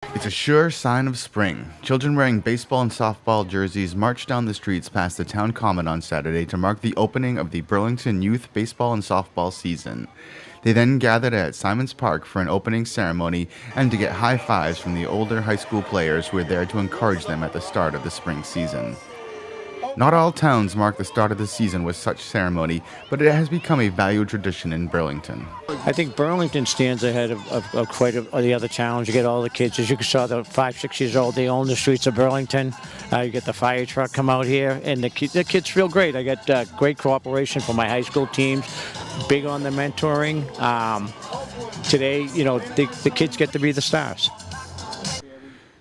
It's a sure sign of spring. Children wearing baseball and softball jerseys marched down the streets past the town common on Saturday to mark the opening of the Burlington youth baseball and softball season. They then gathered at Simonds Park for an opening ceremony and to get high fives from the older high school players who were there to encourage them at the start of the spring season. Not all towns mark the start of the season with such ceremony, but it has become a valued tradition in Burlington. I think Burlington stands ahead of quite the other towns. You get all the kids, as you saw, the 5, 6 years old, they own the streets of Burlington. You get the fire truck come out here, and the kids feel great. I got great cooperation from my high school teams, big on the mentoring. Today, the kids get to be the stars.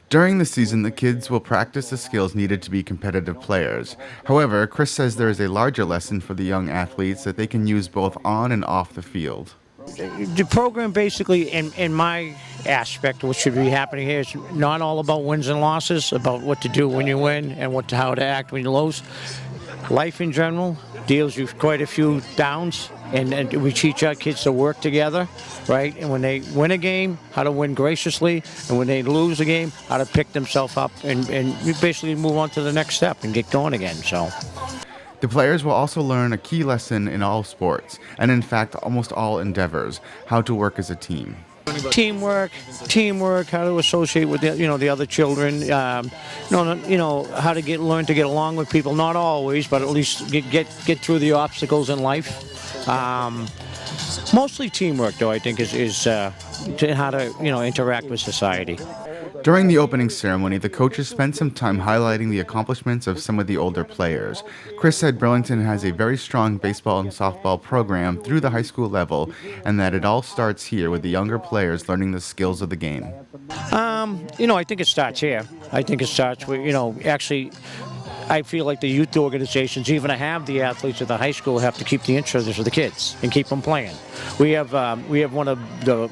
During the season, the kids will practice the skills needed to be competitive players. However, Chris says there is a larger lesson for the young athletes that they can use both on and off the field. The program basically, in my aspect, what should be happening here is not all about wins and losses, about what to do when you win and how to act when you lose. Life in general deals with quite a few downs, and we teach our kids to work together, right? And when they win a game, how to win graciously, and when they lose a game, how to pick themselves up and basically move on to the next step and get going again. So. The players will also learn a key lesson in all sports, and in fact almost all endeavors, how to work as a team. Teamwork, how to associate with the other children, how to learn to get along with people. Not always, but at least get through the obstacles in life. Mostly teamwork, though, I think is how to interact with society. During the opening ceremony, the coaches spent some time highlighting the accomplishments of some of the older players. Chris said Burlington has a very strong baseball and softball program through the high school level, and that it all starts here with the younger players learning the skills of the game. I think it starts here. I think it starts with, actually, I feel like the youth organizations, even to have the athletes at the high school, have to keep the interest of the kids and keep them playing. We have one of the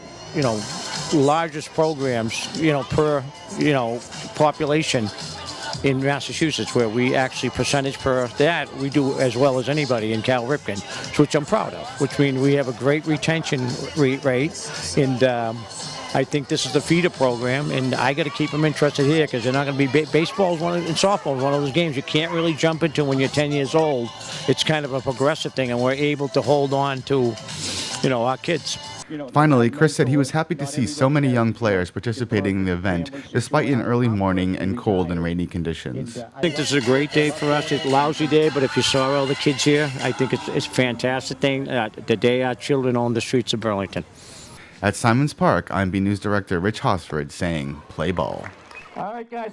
largest programs per population in Massachusetts, where we actually percentage per that we do as well as anybody in Cal Ripken, which I'm proud of. Which means we have a great retention rate, and I think this is the feeder program, and I got to keep them interested here because they're not going to be baseball and softball is one of those games you can't really jump into when you're 10 years old. It's kind of a progressive thing, and we're able to hold on to our kids. Finally, Chris said he was happy to see so many young players participating in the event, despite an early morning and cold and rainy conditions. I think this is a great day for us. It's a lousy day, but if you saw all the kids here, I think it's a fantastic thing. The day our children own the streets of Burlington. At Simonds Park, I'm B News Director Rich Hosford saying, play ball. All right, guys.